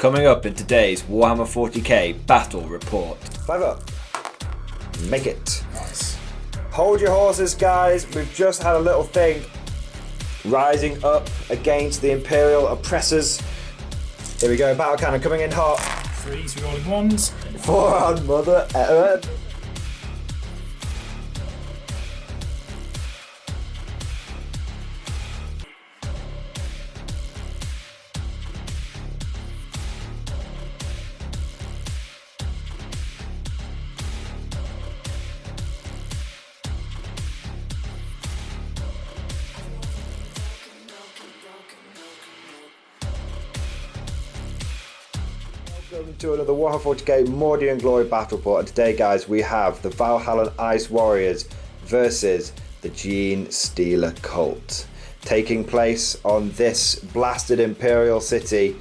Coming up in today's Warhammer 40k Battle Report. 5 up. Make it. Nice. Hold your horses, guys. We've just had a little thing. Rising up against the Imperial oppressors. Here we go, battle cannon coming in hot. 3s rolling ones. 4 on Mother Earth. Welcome to another Warhammer 40k Mordian Glory Battle Report, and today, guys, we have the Valhallan Ice Warriors versus the Genestealer cult taking place on this blasted Imperial city.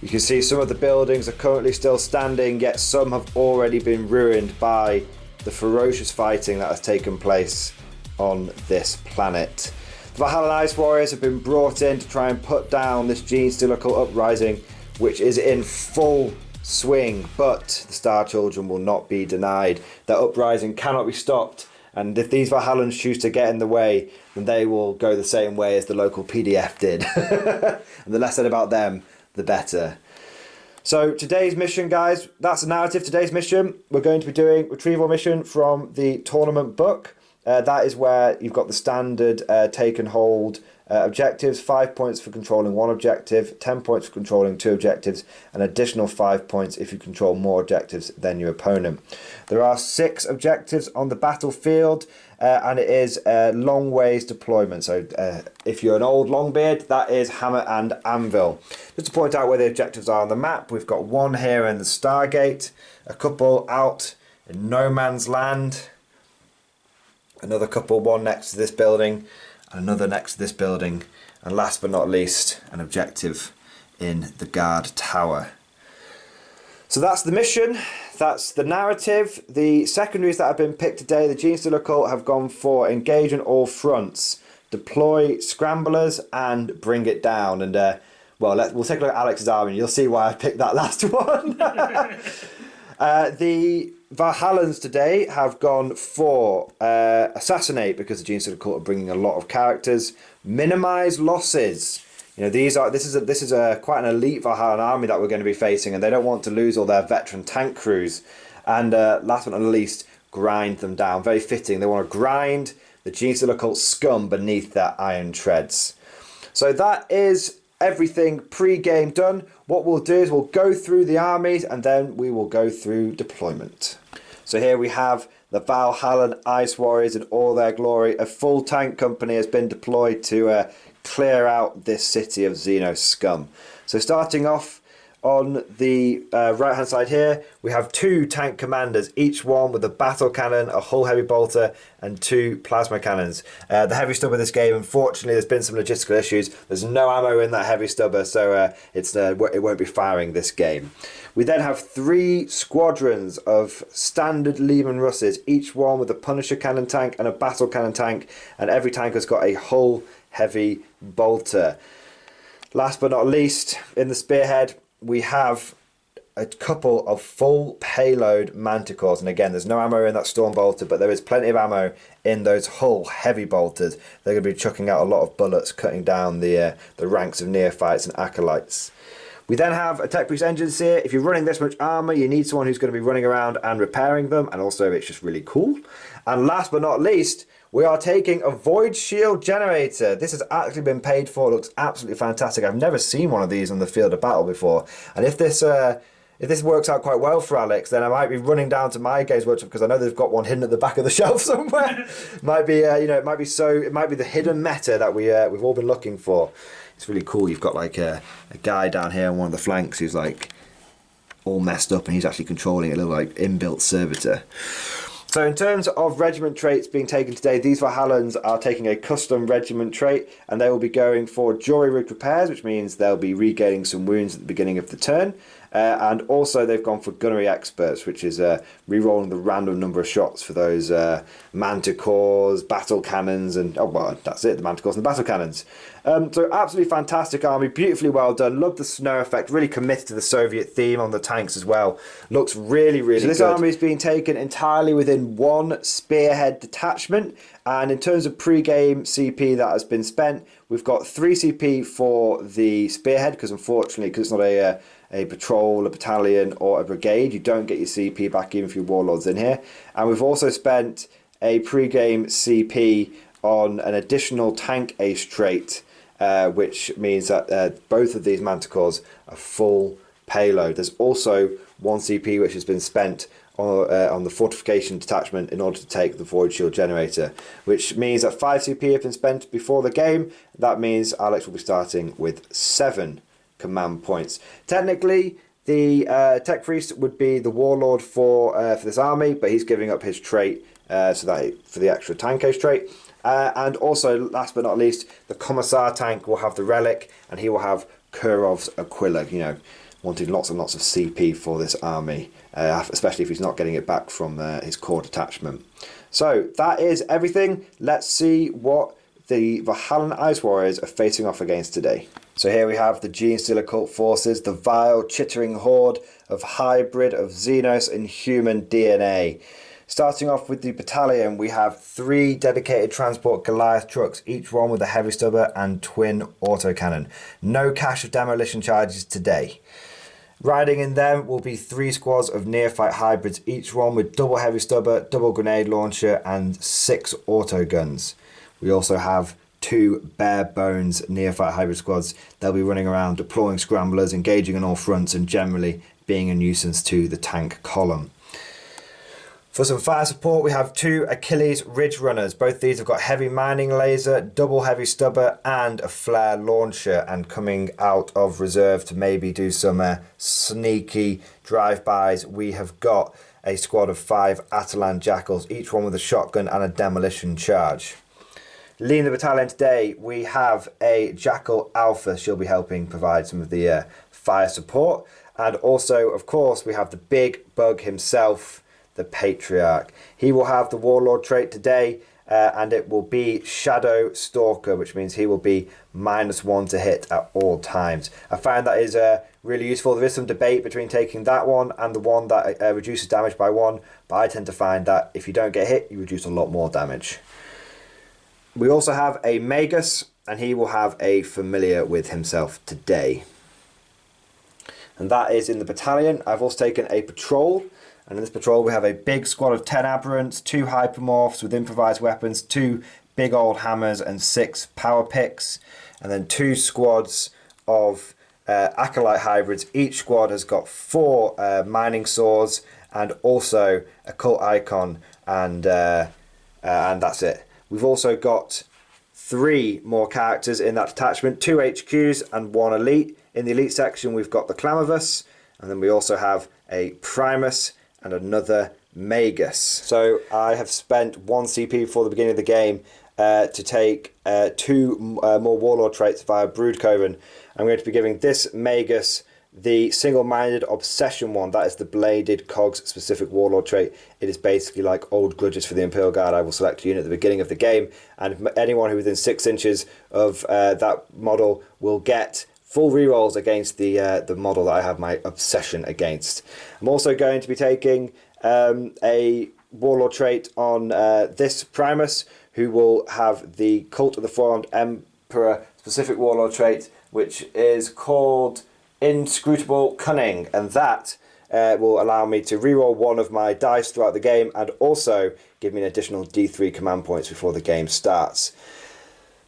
You can see some of the buildings are currently still standing, yet some have already been ruined by the ferocious fighting that has taken place on this planet. The Valhallan Ice Warriors have been brought in to try and put down this Genestealer cult uprising, which is in full swing, but the Star Children will not be denied. Their uprising cannot be stopped, and if these Valhallans choose to get in the way, then they will go the same way as the local PDF did. And the less said about them, the better. So today's mission, guys, that's the narrative. Today's mission, we're going to be doing Retrieval Mission from the tournament book. That is where you've got the standard take and hold objectives, 5 points for controlling one objective, 10 points for controlling 2 objectives, and additional 5 points if you control more objectives than your opponent. There are 6 objectives on the battlefield, and it is a long ways deployment. So if you're an old Longbeard, that is hammer and anvil. Just to point out where the objectives are on the map, we've got one here in the Stargate, a couple out in No Man's Land, another couple, one next to this building, another next to this building, and last but not least, an objective in the guard tower. So that's the mission, that's the narrative. The secondaries that have been picked today, the Genestealer cult have gone for engage on all fronts, deploy scramblers, and bring it down. And well, we'll take a look at Alex's army, and you'll see why I picked that last one. The Valhallans today have gone for assassinate, because the Genestealer cult are bringing a lot of characters. Minimize losses. You know, this is quite an elite Valhallan army that we're going to be facing, and they don't want to lose all their veteran tank crews. And last but not least, grind them down. Very fitting. They want to grind the Genestealer cult scum beneath their iron treads. So that is everything pre-game done. What we'll do is we'll go through the armies, and then we will go through deployment. So here we have the Valhallan Ice Warriors in all their glory. A full tank company has been deployed to clear out this city of Xeno scum. So starting off on the right hand side here, we have 2 tank commanders, each one with a battle cannon, a hull heavy bolter, and 2 plasma cannons. The heavy stubber this game, unfortunately, there's been some logistical issues. There's no ammo in that heavy stubber, so it won't be firing this game. We then have 3 squadrons of standard Lehman Russes, each one with a Punisher cannon tank and a battle cannon tank, and every tank has got a hull heavy bolter. Last but not least, in the spearhead, we have a couple of full payload manticores, and again, there's no ammo in that storm bolter, but there is plenty of ammo in those hull heavy bolters. They're going to be chucking out a lot of bullets, cutting down the ranks of neophytes and acolytes. We then have a Tech Priest Engines here. If you're running this much armor, you need someone who's going to be running around and repairing them, and also it's just really cool. And last but not least, we are taking a Void Shield Generator. This has actually been paid for. It looks absolutely fantastic. I've never seen one of these on the field of battle before. And if this works out quite well for Alex, then I might be running down to my games workshop, because I know they've got one hidden at the back of the shelf somewhere. It might be the hidden meta that we've all been looking for. It's really cool. You've got like a guy down here on one of the flanks who's like all messed up, and he's actually controlling a little like inbuilt servitor. So in terms of regiment traits being taken today, these Valhallans are taking a custom regiment trait, and they will be going for jury rig repairs, which means they'll be regaining some wounds at the beginning of the turn. And also they've gone for gunnery experts, which is re-rolling the random number of shots for those manticores, battle cannons, and that's it, the manticores and the battle cannons. So absolutely fantastic army, beautifully well done. Love the snow effect, really committed to the Soviet theme on the tanks as well. Looks really, really good. This army is being taken entirely within one spearhead detachment, and in terms of pre-game CP that has been spent, we've got 3 CP for the spearhead, because unfortunately, because it's not a patrol, a battalion or a brigade, you don't get your CP back even if your warlord's in here. And we've also spent a pre-game CP on an additional tank ace trait, which means that both of these manticores are full payload. There's also 1 CP which has been spent on the fortification detachment in order to take the void shield generator, which means that 5 CP have been spent before the game. That means Alex will be starting with 7 command points. Technically, the tech priest would be the warlord for this army, but he's giving up his trait for the extra tank ace trait. And also, last but not least, the commissar tank will have the relic, and he will have Kurov's Aquila, wanting lots and lots of CP for this army, especially if he's not getting it back from his core detachment. So that is everything. Let's see what the Valhallan Ice Warriors are facing off against today. So here we have the Genestealer cult forces, the vile, chittering horde of hybrid of Xenos and human DNA. Starting off with the battalion, we have 3 dedicated transport Goliath trucks, each one with a heavy stubber and twin autocannon. No cache of demolition charges today. Riding in them will be 3 squads of neophyte hybrids, each one with double heavy stubber, double grenade launcher and 6 autoguns. We also have 2 bare bones neophyte hybrid squads. They'll be running around deploying scramblers, engaging on all fronts and generally being a nuisance to the tank column. For some fire support, we have 2 Achilles Ridge Runners. Both these have got heavy mining laser, double heavy stubber and a flare launcher, and coming out of reserve to maybe do some sneaky drive-bys, we have got a squad of 5 Atalan Jackals, each one with a shotgun and a demolition charge. Leading the battalion today, we have a Jackal Alpha. She'll be helping provide some of the fire support. And also, of course, we have the big bug himself, the Patriarch. He will have the Warlord trait today, and it will be Shadow Stalker, which means he will be -1 to hit at all times. I find that is really useful. There is some debate between taking that one and the one that reduces damage by 1, but I tend to find that if you don't get hit, you reduce a lot more damage. We also have a Magus, and he will have a familiar with himself today. And that is in the battalion. I've also taken a patrol. And in this patrol we have a big squad of 10 aberrants, 2 hypermorphs with improvised weapons, 2 big old hammers and 6 power picks. And then 2 squads of acolyte hybrids. Each squad has got 4 mining saws and also a cult icon, and that's it. We've also got 3 more characters in that detachment, 2 HQs and 1 elite. In the elite section we've got the Clamavus, and then we also have a Primus and another Magus. So I have spent 1 CP before the beginning of the game to take 2 more Warlord traits via Broodcoven. I'm going to be giving this Magus the single-minded obsession one. That is the bladed cogs specific Warlord trait. It is basically like old grudges for the Imperial Guard. I will select a unit at the beginning of the game, and anyone who within 6 inches of that model will get full rerolls against the model that I have my obsession against. I'm also going to be taking a Warlord trait on this Primus, who will have the Cult of the Four-Armed Emperor specific Warlord trait, which is called Inscrutable Cunning, and that will allow me to reroll 1 of my dice throughout the game and also give me an additional D3 command points before the game starts.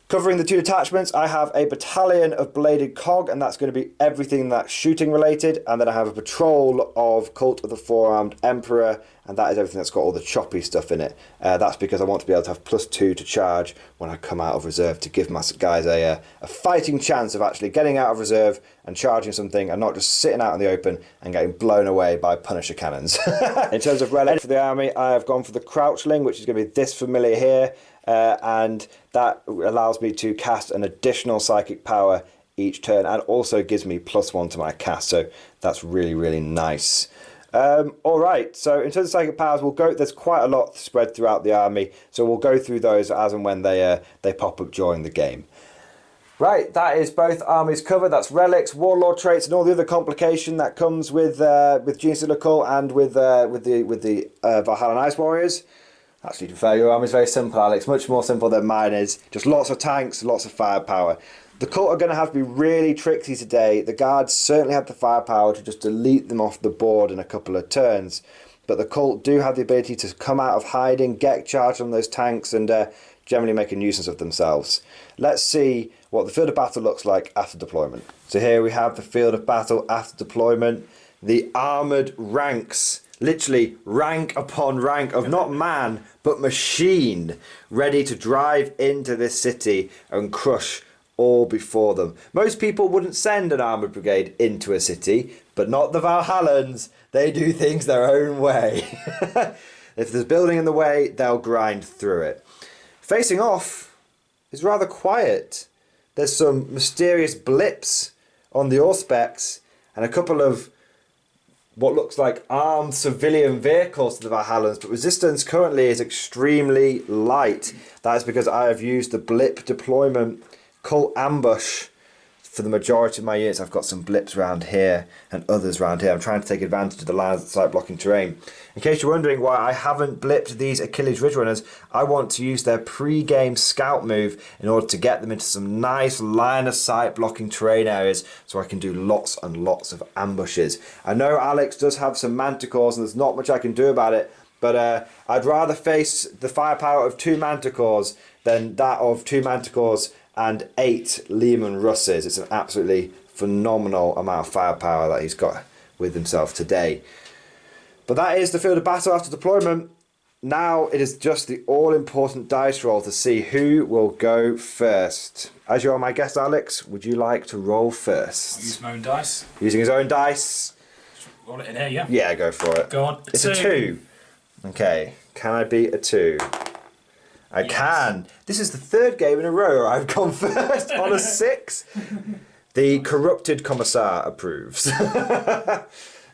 Covering the 2 detachments, I have a battalion of bladed cog, and that's going to be everything that's shooting related. And then I have a patrol of Cult of the Four-Armed Emperor, and that is everything that's got all the choppy stuff in it. That's because I want to be able to have +2 to charge when I come out of reserve, to give my guys a fighting chance of actually getting out of reserve and charging something, and not just sitting out in the open and getting blown away by Punisher cannons. In terms of relic for the army, I have gone for the Crouchling, which is going to be this familiar here. And that allows me to cast an additional psychic power each turn, and also gives me +1 to my cast, so that's really, really nice. All right, so in terms of psychic powers, there's quite a lot spread throughout the army, so we'll go through those as and when they pop up during the game. Right, that is both armies covered. That's relics, warlord traits, and all the other complication that comes with Genestealer Cult and with the Valhallan Ice Warriors. Actually, to be fair, your army is very simple, Alex. Much more simple than mine is. Just lots of tanks, lots of firepower. The cult are going to have to be really tricksy today. The guards certainly have the firepower to just delete them off the board in a couple of turns. But the cult do have the ability to come out of hiding, get charged on those tanks, and generally make a nuisance of themselves. Let's see what the field of battle looks like after deployment. So here we have the field of battle after deployment. The armoured ranks, literally rank upon rank of not man, but machine, ready to drive into this city and crush all before them. Most people wouldn't send an armoured brigade into a city, but not the Valhallans. They do things their own way. If there's building in the way, they'll grind through it. Facing off is rather quiet. There's some mysterious blips on the Auspex and a couple of what looks like armed civilian vehicles to the Valhallans, but resistance currently is extremely light. That is because I have used the blip deployment cult ambush for the majority of my units. I've got some blips around here and others around here. I'm trying to take advantage of the lines of sight blocking terrain. In case you're wondering why I haven't blipped these Achilles Ridge Runners, I want to use their pre-game scout move in order to get them into some nice line of sight blocking terrain areas so I can do lots and lots of ambushes. I know Alex does have some manticores and there's not much I can do about it, but I'd rather face the firepower of 2 manticores than that of 2 manticores and 8 Lehman Russes. It's an absolutely phenomenal amount of firepower that he's got with himself today. But that is the field of battle after deployment. Now it is just the all-important dice roll to see who will go first. As you are my guest, Alex, would you like to roll first? I'll use my own dice. Using his own dice? Roll it in here, yeah? Yeah, go for it. Go on. It's a 2. Okay, can I beat a 2? I can. This is the 3rd game in a row where I've gone first on a 6. The corrupted commissar approves.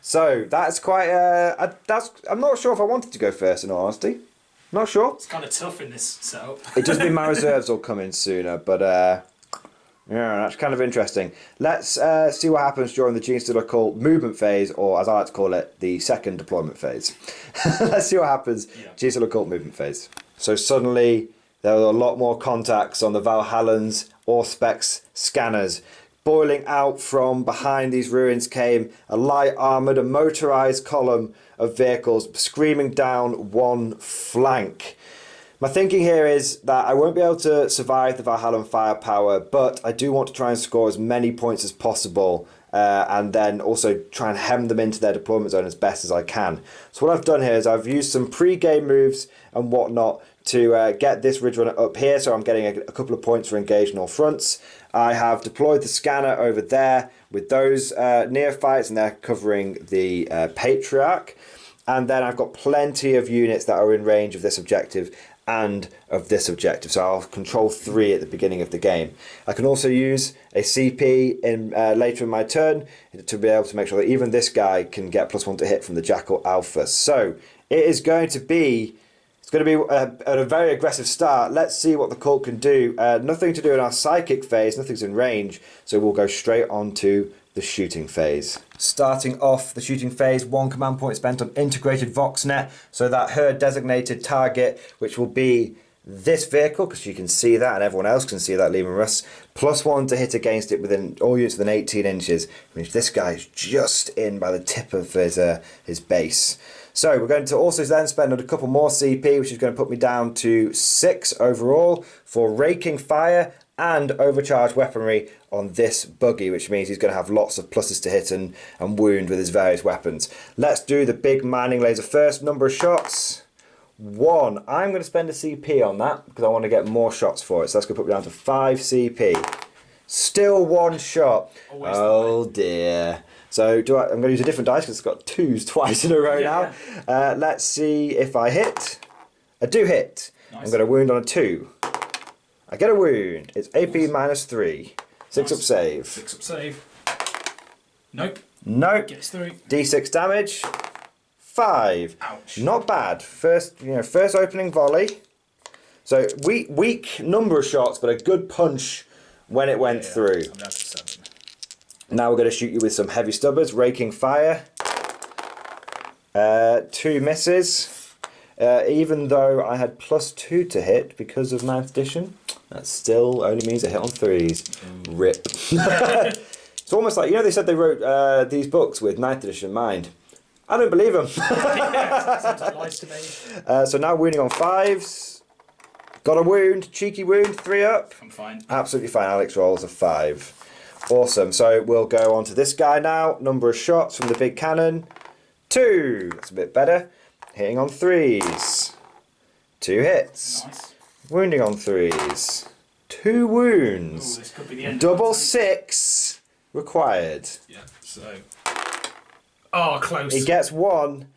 So that's quite. I'm not sure if I wanted to go first, in all honesty. Not sure. It's kind of tough in this setup. It does mean my reserves will come in sooner, but yeah, that's kind of interesting. Let's see what happens during the Genestealer Cult movement phase, or as I like to call it, the second deployment phase. Let's see what happens. Yeah. Genestealer Cult movement phase. So suddenly there were a lot more contacts on the Valhallans, Auspex scanners. Boiling out from behind these ruins came a light armoured and motorised column of vehicles screaming down one flank. My thinking here is that I won't be able to survive the Valhallan firepower, but I do want to try and score as many points as possible and then also try and hem them into their deployment zone as best as I can. So what I've done here is I've used some pre-game moves and whatnot to get this Ridge Runner up here, so I'm getting a couple of points for engaging all fronts. I have deployed the scanner over there with those neophytes, and they're covering the Patriarch. And then I've got plenty of units that are in range of this objective and of this objective, so I'll control 3 at the beginning of the game. I can also use a CP in later in my turn to be able to make sure that even this guy can get +1 to hit from the Jackal Alpha. So it is going to be a very aggressive start. Let's see what the cult can do. Nothing to do in our psychic phase, nothing's in range, so we'll go straight on to the shooting phase. Starting off the shooting phase, 1 command point spent on integrated Voxnet, so that her designated target, which will be this vehicle, because you can see that and everyone else can see that, Lehman Russ, +1 to hit against it within all units within 18 inches, which this guy is just in by the tip of his base. So we're going to also then spend a couple more CP, which is going to put me down to 6 overall for raking fire and overcharged weaponry on this buggy, which means he's going to have lots of pluses to hit and wound with his various weapons. Let's do the big mining laser first. Number of shots, 1. I'm going to spend a CP on that because I want to get more shots for it. So that's going to put me down to 5 CP. Still 1 shot. Oh dear. So I'm going to use a different dice because it's got 2s twice in a row now. Yeah. Let's see if I hit. I do hit. Nice. I'm going to wound on a 2. I get a wound. It's AP -3. 6 up save. 6 up save. Nope. Nope. Gets through. D6 damage. 5. Ouch. Not bad. First opening volley. So weak number of shots, but a good punch when it went through. I'm down to 7. Now we're going to shoot you with some heavy stubbers, raking fire. 2 misses. Even though I had +2 to hit because of 9th edition, that still only means a hit on 3s. Rip. It's almost like, they said they wrote these books with 9th edition in mind. I don't believe them. Lies to me. So now wounding on 5s. Got a wound, cheeky wound, 3 up. I'm fine. Absolutely fine. Alex rolls a 5. Awesome. So we'll go on to this guy now. Number of shots from the big cannon. 2. That's a bit better. Hitting on 3s. 2 hits. Nice. Wounding on 3s. 2 wounds. Ooh, this could be the end. Double 6 required. Yeah, so. Oh, close. He gets 1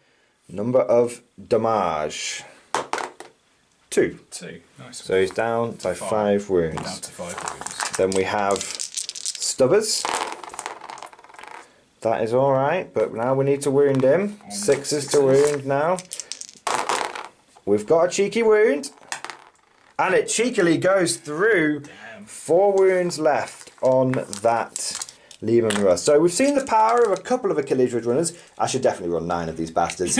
number of damage. 2. 2. Nice. So he's down by 5 wounds. Down to 5 wounds. Then we have Stubbers. That is alright, but now we need to wound him. 6s to wound now. We've got a cheeky wound. And it cheekily goes through. Damn. 4 wounds left on that Lehman Russ. So we've seen the power of a couple of Achilles Ridge runners. I should definitely run 9 of these bastards.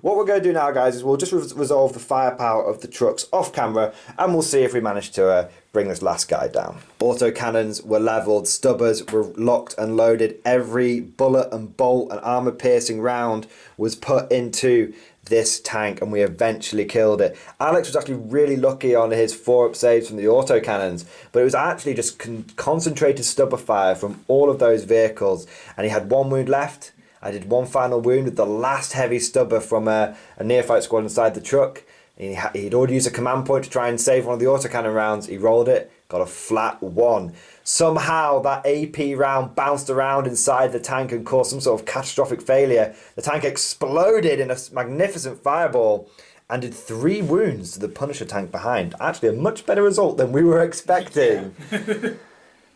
What we're going to do now, guys, is we'll just resolve the firepower of the trucks off camera, and we'll see if we manage to bring this last guy down. Auto cannons were levelled, stubbers were locked and loaded. Every bullet and bolt and armour piercing round was put into this tank, and we eventually killed it. Alex was actually really lucky on his 4 up saves from the auto cannons, but it was actually just concentrated stubber fire from all of those vehicles, and he had 1 wound left. I did 1 final wound with the last heavy stubber from a neophyte squad inside the truck. He'd already used a command point to try and save one of the autocannon rounds. He rolled it, got a flat 1. Somehow that AP round bounced around inside the tank and caused some sort of catastrophic failure. The tank exploded in a magnificent fireball and did 3 wounds to the Punisher tank behind. Actually, a much better result than we were expecting. Yeah.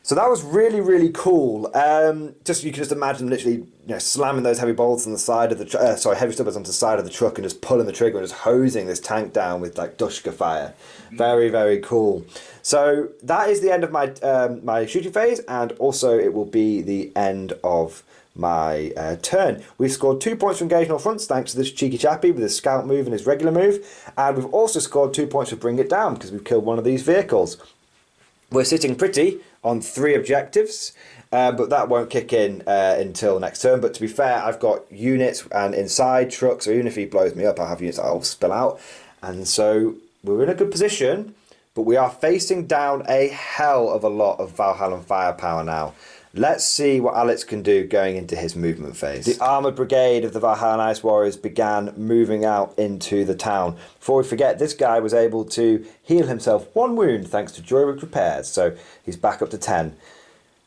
So that was really, really cool. You can just imagine literally, slamming those heavy bolts on the side of the heavy stubbers onto the side of the truck and just pulling the trigger and just hosing this tank down with like Dushka fire. Very, very cool. So that is the end of my my shooting phase, and also it will be the end of my turn. We've scored 2 points for engaging all fronts thanks to this cheeky chappie with his scout move and his regular move, and we've also scored 2 points for bring it down because we've killed one of these vehicles. We're sitting pretty on 3 objectives, but that won't kick in until next turn. But to be fair, I've got units and inside trucks, so even if he blows me up, I'll have units that I'll spill out. And so we're in a good position, but we are facing down a hell of a lot of Valhallan firepower now. Let's see what Alex can do going into his movement phase. The armoured brigade of the Valhallan Ice Warriors began moving out into the town. Before we forget, this guy was able to heal himself 1 wound thanks to Joyrick repairs, so he's back up to 10.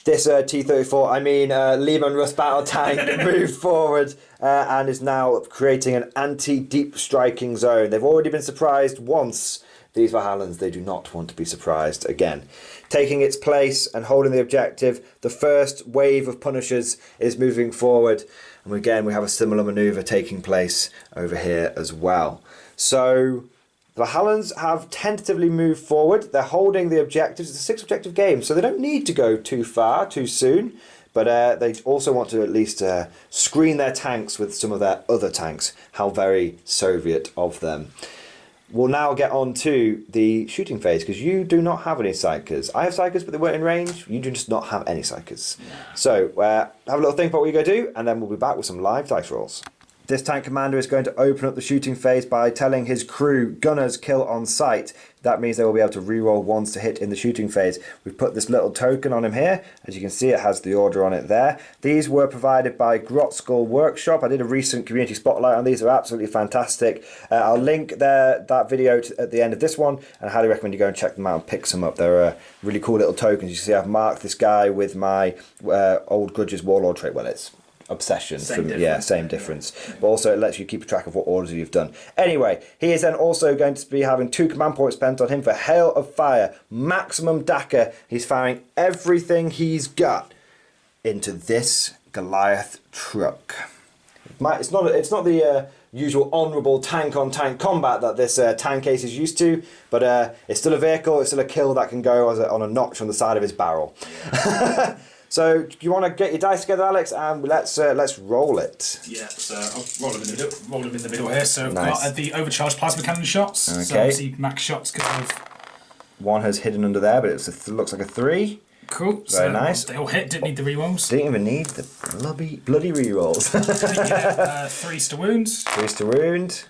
This T-34, Lehman Russ battle tank moved forward and is now creating an anti-deep striking zone. They've already been surprised once. These Valhallans, they do not want to be surprised again. Taking its place and holding the objective, the first wave of Punishers is moving forward. And again, we have a similar manoeuvre taking place over here as well. So the Valhallans have tentatively moved forward. They're holding the objectives. It's a 6 objective game, so they don't need to go too far, too soon. But they also want to at least screen their tanks with some of their other tanks. How very Soviet of them. We'll now get on to the shooting phase, because you do not have any psychers. I have psychers, but they weren't in range. You do just not have any psychers. Yeah. So have a little think about what you're going to do, and then we'll be back with some live dice rolls. This tank commander is going to open up the shooting phase by telling his crew, gunners kill on sight. That means they will be able to reroll 1s to hit in the shooting phase. We've put this little token on him here. As you can see, it has the order on it there. These were provided by Grot Skull Workshop. I did a recent community spotlight on these. They're absolutely fantastic. I'll link that video at the end of this one, and I highly recommend you go and check them out and pick some up. They're really cool little tokens. You see I've marked this guy with my Old Grudges Warlord trait. Well, it's obsession. Same Yeah, difference. same difference. But also it lets you keep track of what orders you've done. Anyway, he is then also going to be having 2 command points spent on him for Hail of Fire. Maximum Daka. He's firing everything he's got into this Goliath truck. It's not the usual honourable tank-on-tank combat that this tank case is used to, but it's still a vehicle, it's still a kill that can go on a notch on the side of his barrel. So, do you want to get your dice together, Alex, and let's roll it. Yeah, so I'll roll them in the middle here. So I've Nice. got the overcharged plasma cannon shots. So Okay. obviously max shots kind of One has hidden under there, but it looks like a 3. cool. Very nice. They all hit, didn't need the rerolls. Didn't even need the bloody rerolls. Yeah, 3s to wounds. 3 to wound.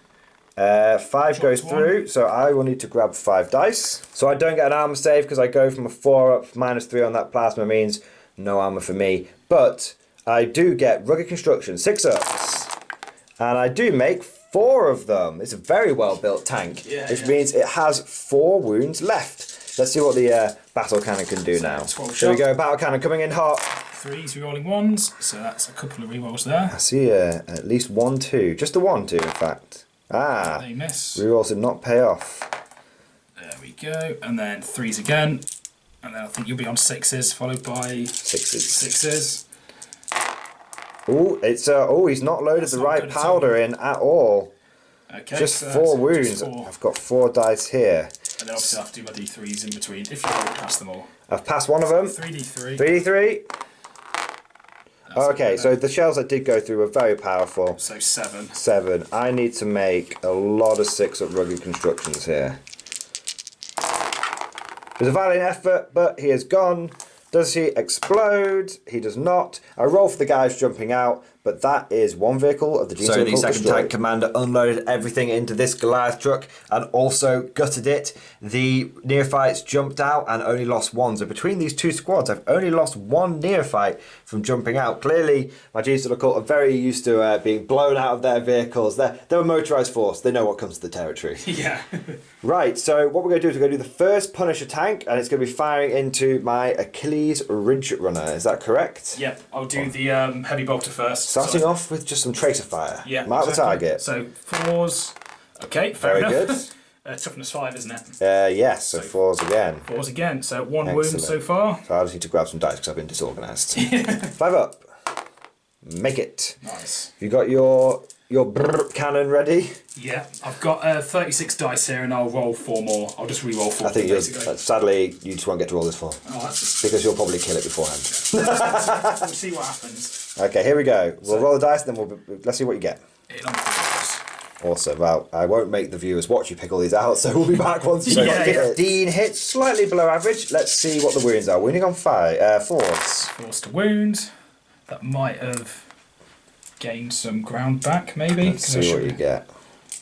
5 goes one. through, so I will need to grab 5 dice. So I don't get an armor save because I go from a 4 up, -3 on that plasma means no armor for me. But I do get rugged construction, 6 ups. And I do make 4 of them. It's a very well built tank, which means it has 4 wounds left. Let's see what the battle cannon can do now. 12 Here we shot. go, battle cannon coming in hot. 3s rerolling 1s. So that's a couple of rerolls there. I see at least 1, 2. Just the 1, 2 in fact. Ah, They miss. rerolls did not pay off. There we go. And then 3s again. And then I think you'll be on 6s, followed by 6s. 6s. Oh, it's he's not loaded That's the not right good at powder in at all. Okay, Just so 4 that's wounds. just 4. I've got 4 dice here. And then obviously I have to do my D3s in between if you roll past them all. I've passed one of them. 3D3. 3d3. That's Okay, it. so the shells I did go through were very powerful. So 7. 7. I need to make a lot of 6-up rugged constructions here. It was a valiant effort, but he is gone. Does he explode? He does not. I roll for the guys jumping out, but that is 1 vehicle of the Genestealer. So the second tank commander unloaded everything into this Goliath truck and also gutted it. The neophytes jumped out and only lost 1. So between these 2 squads, I've only lost 1 neophyte from jumping out. Clearly, my Genestealer cult are very used to being blown out of their vehicles. They're a motorised force. They know what comes to the territory. Yeah. Right, so what we're going to do is we're going to do the first Punisher tank, and it's going to be firing into my Achilles Ridge Runner. Is that correct? Yep, I'll do the heavy bolter first. Starting off with just some tracer fire. Yeah. Mark exactly. the target. So 4s. Okay, fair Very enough. Toughness 5, isn't it? Yes, so 4s again. 4s again. So 1 Excellent. wound so far. So I just need to grab some dice because I've been disorganised. 5 up. Make it. Nice. You got your brrr cannon ready? Yeah, I've got 36 dice here and I'll roll 4 more. I'll just re-roll 4 I think basically. sadly you just won't get to roll this 4. Oh, that's just... Because you'll probably kill it beforehand. We'll see what happens. Okay, here we go. We'll roll the dice and then let's see what you get. Hit on 4s. Awesome. Well, I won't make the viewers watch you pick all these out, so we'll be back once you Yeah, 15 hits, slightly below average. Let's see what the wounds are. Wounding on 4s. 4s to wound. That might have gained some ground back, maybe. Let's see what you get.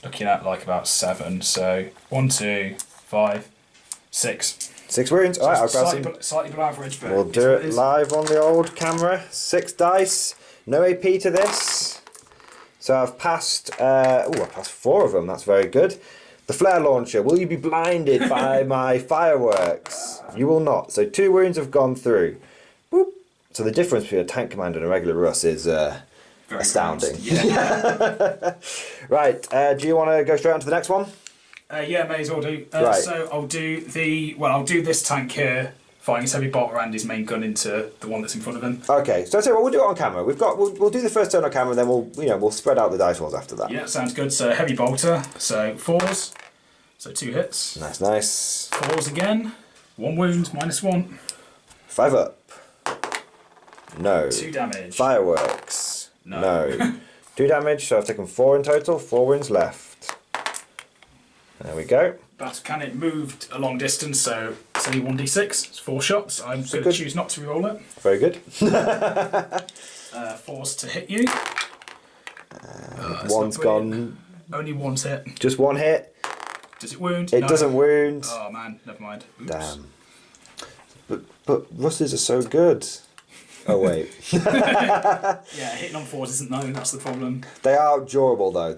Looking at like about 7. So 1, 2, 5, 6. 6 wounds. All right, I'll grab some. Slightly below average, but We'll do it live on the old camera. 6 dice. No AP to this. So I've passed. I passed 4 of them. That's very good. The flare launcher. Will you be blinded by my fireworks? You will not. So 2 wounds have gone through. Boop. So the difference between a tank commander and a regular Russ is very astounding. Yeah. Right. Do you want to go straight on to the next one? Yeah, may as well do. Right. So I'll do this tank here, firing his heavy bolter and his main gun into the one that's in front of him. Okay. So I tell you what, we'll do it on camera. We'll do the first turn on camera, and then we'll spread out the dice rolls after that. Yeah, sounds good. So heavy bolter. So 4s. So 2 hits. Nice. 4s again. 1 wound, -1. 5 up. No. 2 damage. Fireworks. No. 2 damage, so I've taken 4 in total, 4 wounds left. There we go. Battle cannon moved a long distance, so it's only 1d6. It's 4 shots. I'm going to good. choose not to reroll it. Very good. 4s to hit you. One's gone. Only 1's hit. Just 1 hit. Does it wound? It No. doesn't wound. Oh man, never mind. Oops. Damn. But Russes are so good. Oh, wait. Yeah, hitting on 4s isn't known, that's the problem. They are durable, though.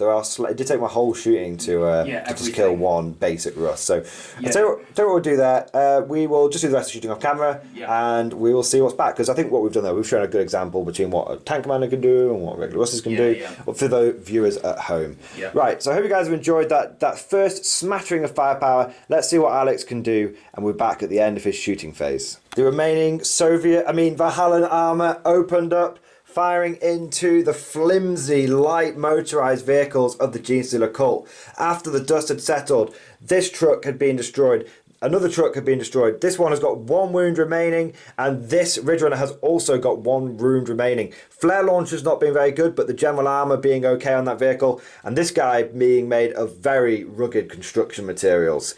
It did take my whole shooting to just kill one basic Rust. So, Yeah. I'll tell you what we'll do there. We will just do the rest of the shooting off camera, and we will see what's back. Because I think what we've done there, we've shown a good example between what a tank commander can do and what regular Russes can do for the viewers at home. Yeah. Right, so I hope you guys have enjoyed that first smattering of firepower. Let's see what Alex can do, and we're back at the end of his shooting phase. The remaining Valhallan armour opened up, firing into the flimsy, light motorised vehicles of the Genestealer cult. After the dust had settled, this truck had been destroyed. Another truck had been destroyed. This one has got 1 wound remaining, and this Ridge Runner has also got 1 wound remaining. Flare launcher's not been very good, but the general armour being okay on that vehicle, and this guy being made of very rugged construction materials.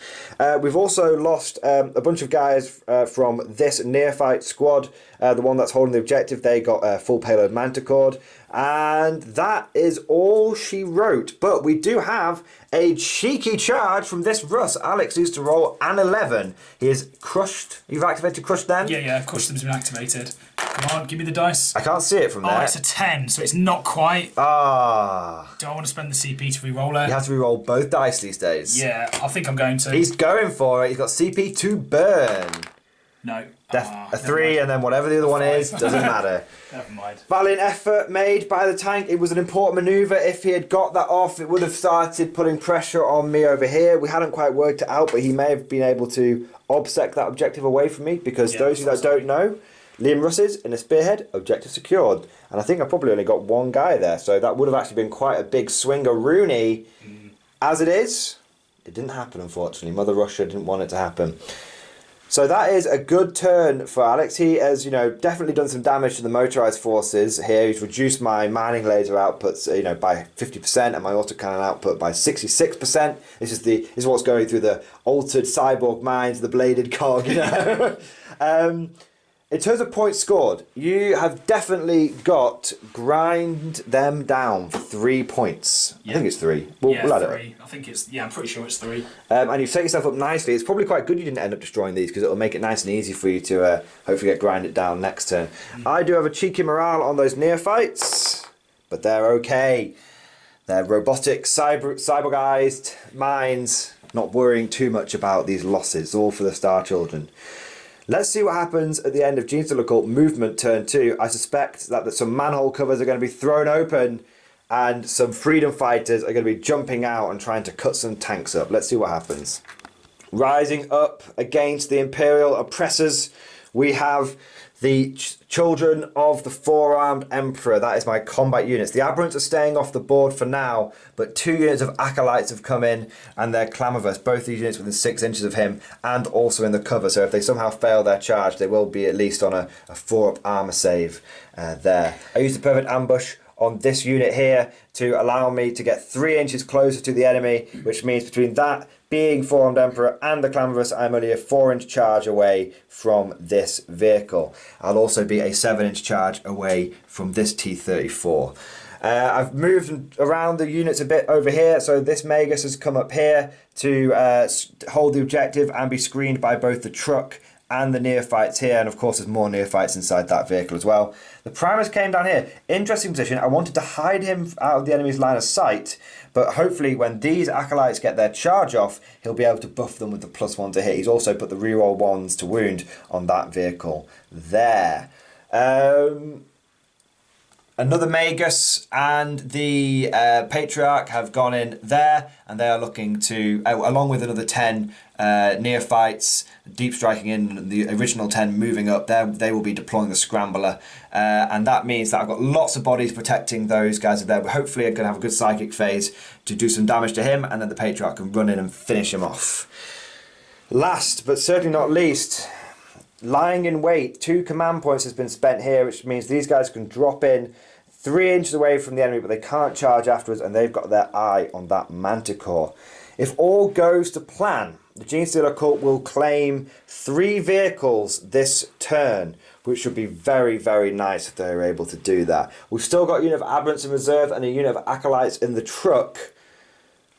We've also lost a bunch of guys from this neophyte squad. The one that's holding the objective, they got full payload Manticord. And that is all she wrote. But we do have a cheeky charge from this Russ. Alex used to roll an 11. He is crushed. You've activated crushed then? Yeah, crushed them's been activated. Come on, give me the dice. I can't see it from there. Oh, it's a 10, so it's not quite. Ah. Do I want to spend the CP to re-roll it? You have to re-roll both dice these days. Yeah, I think I'm going to. He's going for it. He's got CP to burn. No. A 3 and then whatever the other one is, doesn't matter. Never mind. Valiant effort made by the tank. It was an important manoeuvre. If he had got that off, it would have started putting pressure on me over here. We hadn't quite worked it out, but he may have been able to obsec that objective away from me, because those of you that don't know, Liam Russ's in a spearhead, objective secured. And I think I probably only got one guy there, so that would have actually been quite a big swinger Rooney. As it is, it didn't happen, unfortunately. Mother Russia didn't want it to happen. So that is a good turn for Alex. He has, definitely done some damage to the motorised forces here. He's reduced my mining laser outputs, by 50% and my autocannon output by 66%. This is what's going through the altered cyborg minds, the bladed cog, In terms of points scored, you have definitely got grind them down for 3 points. I think it's 3. We'll add 3. I think it's, I'm pretty sure it's 3. And you've set yourself up nicely. It's probably quite good you didn't end up destroying these, because it'll make it nice and easy for you to hopefully get grinded down next turn. I do have a cheeky morale on those neophytes, but they're okay. They're robotic, cyborgized minds, not worrying too much about these losses, all for the Star Children. Let's see what happens at the end of Genestealer Cult Movement Turn 2. I suspect that some manhole covers are going to be thrown open and some freedom fighters are going to be jumping out and trying to cut some tanks up. Let's see what happens. Rising up against the Imperial oppressors, we have the children of the four-armed Emperor. That is my combat units. The Aberrants are staying off the board for now, but 2 units of Acolytes have come in and they're Clamorous. Both these units within 6 inches of him and also in the cover. So if they somehow fail their charge, they will be at least on a 4-up armor save there. I used the Perfect Ambush on this unit here to allow me to get 3 inches closer to the enemy, which means between that being four-armed Emperor and the Clamorous, I'm only a 4-inch charge away from this vehicle. I'll also be a 7-inch charge away from this T-34. I've moved around the units a bit over here, so this Magus has come up here to hold the objective and be screened by both the truck and the neophytes here, and of course there's more neophytes inside that vehicle as well. The Primus came down here. Interesting position. I wanted to hide him out of the enemy's line of sight, but hopefully when these Acolytes get their charge off, he'll be able to buff them with the +1 to hit. He's also put the reroll 1s to wound on that vehicle there. Another Magus and the Patriarch have gone in there, and they are looking to, along with another 10 neophytes, deep striking in, the original 10 moving up there, they will be deploying the Scrambler, and that means that I've got lots of bodies protecting those guys there. But hopefully I'm going to have a good psychic phase to do some damage to him, and then the Patriarch can run in and finish him off. Last, but certainly not least, lying in wait. 2 command points has been spent here, which means these guys can drop in 3 inches away from the enemy, but they can't charge afterwards, and they've got their eye on that Manticore. If all goes to plan, the Genestealer Cult will claim 3 vehicles this turn, which should be very, very nice if they're able to do that. We've still got a unit of Aberrants in reserve and a unit of Acolytes in the truck.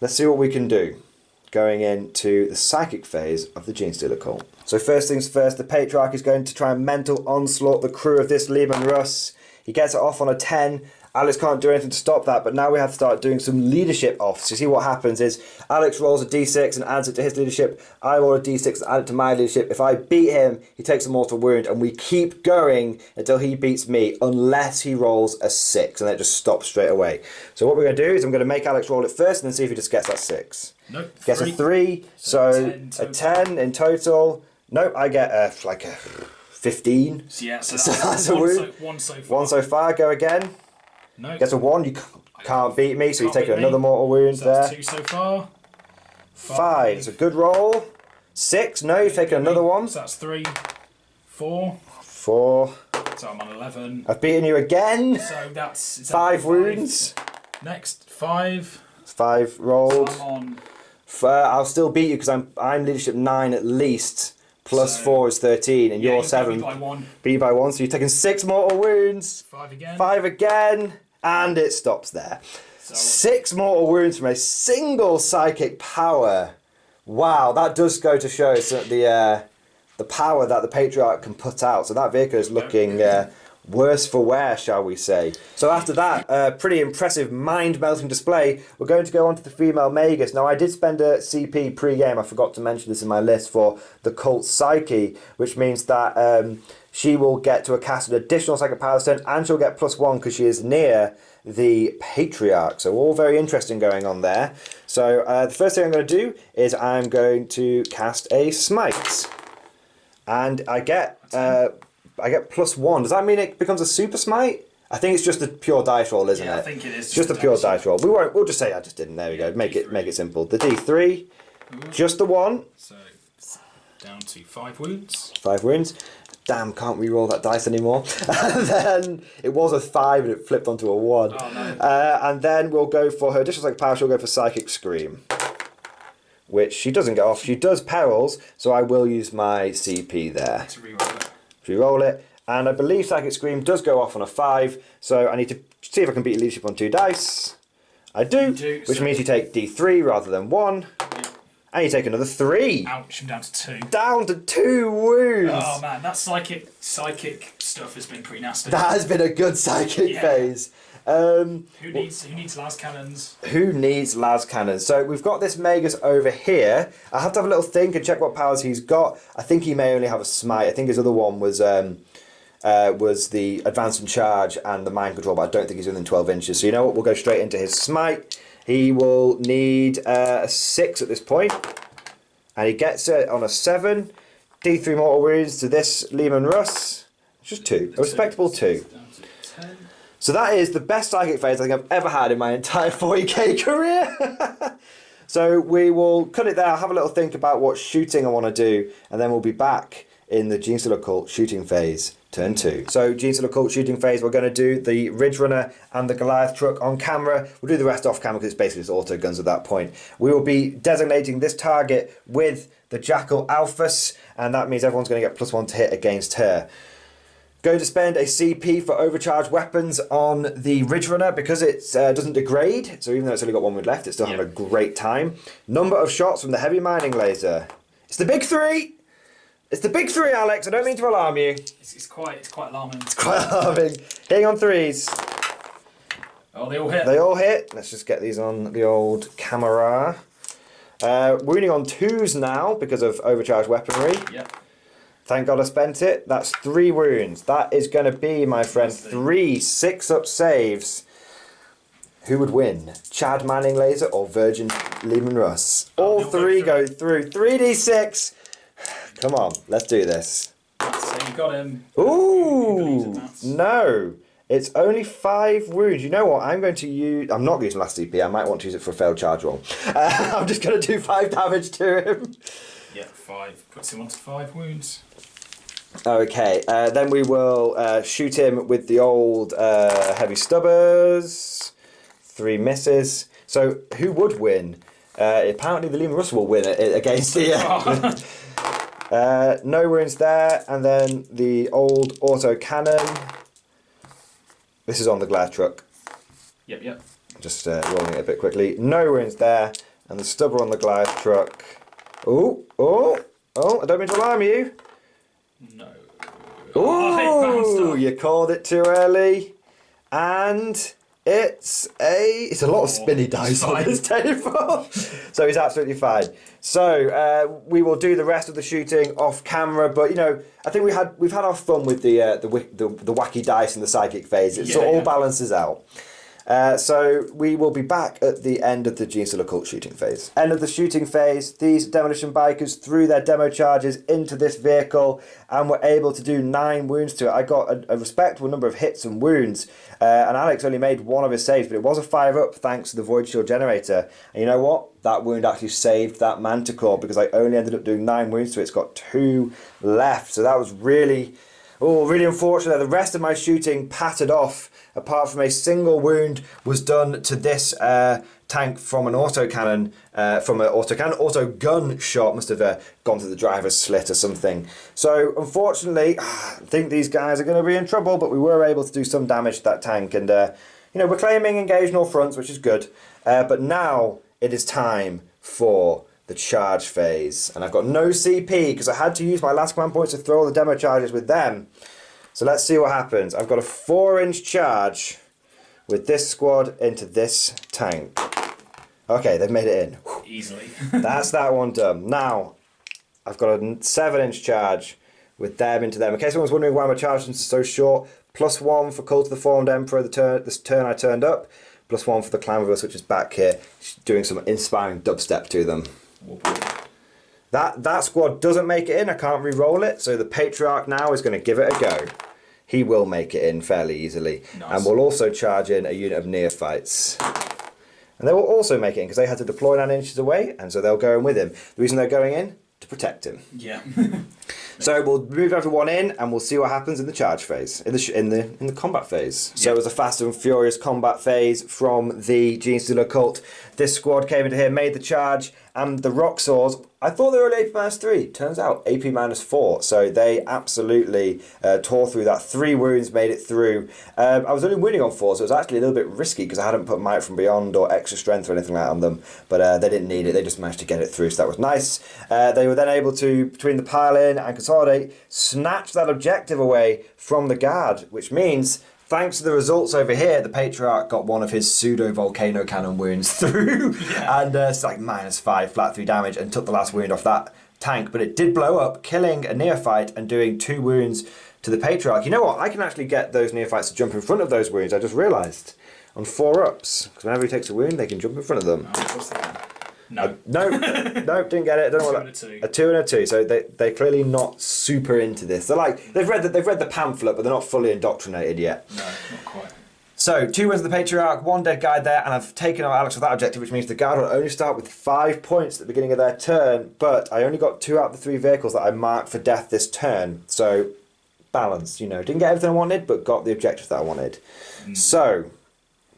Let's see what we can do. going into the psychic phase of the Genestealer cult. So first things first, the Patriarch is going to try and mental onslaught the crew of this Leman Russ. He gets it off on a 10. Alex can't do anything to stop that, but now we have to start doing some leadership offs. You see what happens is Alex rolls a d6 and adds it to his leadership. I roll a d6 and add it to my leadership. If I beat him, he takes a mortal wound, and we keep going until he beats me, unless he rolls a 6, and then it just stops straight away. So what we're going to do is I'm going to make Alex roll it first and then see if he just gets that 6. Nope. Gets a 3, so a 10 in total. Nope, I get like a 15. So yeah, so that's a wound. One so far. One so far, go again. No. Gets a 1, you can't beat me, so you've taken another mortal wound so there. that's 2 so far. 5, it's a good roll. 6, no, you've taken another one. So that's 3, 4. 4. So I'm on 11. I've beaten you again. So that's 5 wounds. Next, 5. 5 rolled. So I'm on. I'll still beat you because I'm leadership 9 at least. Plus So, 4 is 13, and you're 7. Beat by 1. Beat you by 1, so you've taken 6 mortal wounds. 5 again. 5 again, and it stops there. So, 6 mortal wounds from a single psychic power. Wow, that does go to show the power that the Patriarch can put out. So that vehicle is looking worse for wear, shall we say. So after that pretty impressive mind-melting display, we're going to go on to the female Magus. Now, I did spend a CP pre-game, I forgot to mention this in my list, for the Cult Psyche, which means that she will get to cast an additional psychic power stone, and she'll get +1 because she is near the Patriarch. So all very interesting going on there. So the first thing I'm going to do is I'm going to cast a Smite. And I get +1. Does that mean it becomes a super smite? I think it's just a pure dice roll, isn't it? I think it is. Just a pure dice roll. We'll just say I just didn't. There we go. Make it simple. The D3, just the 1. So down to 5 wounds. 5 wounds. Damn, can't re-roll that dice anymore. And then it was a 5 and it flipped onto a 1. Oh, no. And then we'll go for her additional psychic power. She'll go for Psychic Scream, which she doesn't get off. She does perils, so I will use my CP there. To reroll it. Re-roll it, and I believe Psychic Scream does go off on a 5, so I need to see if I can beat leadership on 2 dice. I do, which means you take D3 rather than 1, and you take another 3. Ouch, I'm down to 2. Down to 2 wounds! Oh man, that psychic stuff has been pretty nasty. That has been a good psychic phase. Who needs las cannons? Who needs las cannons? So we've got this Magus over here. I have to have a little think and check what powers he's got. I think he may only have a smite. I think his other one was the advance and charge and the mind control, but I don't think he's within 12 inches. So you know what? We'll go straight into his smite. He will need a 6 at this point, and he gets it on a 7. D3 mortal wounds to this Leman Russ. Just 2. A respectable 2. So that is the best psychic phase I think I've ever had in my entire 40k career. So we will cut it there, have a little think about what shooting I want to do, and then we'll be back in the Genestealer Cult shooting phase, turn 2. So Genestealer Cult shooting phase, we're going to do the Ridge Runner and the Goliath truck on camera. We'll do the rest off camera because it's basically just auto guns at that point. We will be designating this target with the Jackal Alphas, and that means everyone's going to get +1 to hit against her. Going to spend a CP for overcharged weapons on the Ridge Runner because it doesn't degrade, so even though it's only got 1 wound left, it's still having a great time. Number of shots from the heavy mining laser. It's the big 3! It's the big 3, Alex. I don't mean to alarm you. It's quite alarming. It's quite alarming. Hitting on 3s. Oh, they all hit. They all hit. Let's just get these on the old camera. Wounding on 2s now because of overcharged weaponry. Yep. Thank God I spent it. That's 3 wounds. That is going to be, my friend, 3 6-up saves. Who would win? Chad Manning Laser or Virgin Leman Russ? All 3 go through. 3d6. Come on, let's do this. So you got him. Ooh, no. It's only 5 wounds. You know what? I'm going to use... I'm not going to use last CP. I might want to use it for a failed charge roll. I'm just going to do 5 damage to him. Yeah, 5. Puts him onto 5 wounds. Okay, then we will shoot him with the old heavy stubbers. 3 misses. So who would win? Apparently the Leman Russ will win it against the... no wounds there, and then the old auto cannon. This is on the glad truck. Yep. Just rolling it a bit quickly. No wounds there, And the stubber on the Goliath truck. Oh, I don't mean to alarm you. No. Oh, you called it too early. And it's a lot of spinny dice on this table. So he's absolutely fine. So we will do the rest of the shooting off camera, but you know, I think we've had our fun with the wacky dice and the psychic phase. It all balances out. So we will be back at the end of the Genestealer cult shooting phase. End of the shooting phase, these demolition bikers threw their demo charges into this vehicle and were able to do 9 wounds to it. I got a respectable number of hits and wounds, and Alex only made 1 of his saves, but it was a 5-up thanks to the Void Shield generator. And you know what? That wound actually saved that Manticore because I only ended up doing 9 wounds to it. It's got 2 left, so that was really unfortunate. The rest of my shooting pattered off, apart from a single wound was done to this tank from an autocannon, auto gun shot. Must have gone to the driver's slit or something. So unfortunately, I think these guys are going to be in trouble, but we were able to do some damage to that tank, and you know, we're claiming engage in all fronts, which is good. But now it is time for the charge phase, and I've got no CP because I had to use my last command points to throw all the demo charges with them. So let's see what happens. I've got a 4-inch charge with this squad into this tank. Okay, they've made it in. Easily. That's that one done. Now, I've got a 7-inch charge with them into them. In case anyone's wondering why my charge distance is so short, +1 for Cult of the Formed Emperor this turn I turned up, +1 for the Clan of Us, which is back here, doing some inspiring dubstep to them. That squad doesn't make it in. I can't re-roll it, so the Patriarch now is going to give it a go. He will make it in fairly easily. Nice. And we'll also charge in a unit of neophytes. And they will also make it in because they had to deploy 9 inches away, and so they'll go in with him. The reason they're going in? To protect him. Yeah. So we'll move everyone in, and we'll see what happens in the charge phase, in the combat phase. So it was a fast and furious combat phase from the Genestealer cult. This squad came into here, made the charge, and the Roxors, I thought they were only AP -3. Turns out AP -4. So they absolutely tore through that. 3 wounds, made it through. I was only winning on 4, so it was actually a little bit risky because I hadn't put Might from Beyond or extra strength or anything like that on them. But they didn't need it. They just managed to get it through, so that was nice. They were then able to, between the pile-in and consolidate, snatch that objective away from the guard, which means, thanks to the results over here, the Patriarch got one of his pseudo-volcano cannon wounds through, and it's like -5 flat 3 damage, and took the last wound off that tank. But it did blow up, killing a neophyte and doing 2 wounds to the Patriarch. You know what? I can actually get those neophytes to jump in front of those wounds. I just realised on 4-ups, because whenever he takes a wound, they can jump in front of them. No, didn't get it. Don't know what that. A 2 and a 2. So they're clearly not super into this. They're like they've read the pamphlet, but they're not fully indoctrinated yet. No, not quite. So 2 wins the Patriarch, 1 dead guy there, and I've taken out Alex with that objective, which means the guard will only start with 5 points at the beginning of their turn. But I only got 2 out of the 3 vehicles that I marked for death this turn. So balanced, you know, didn't get everything I wanted, but got the objective that I wanted. So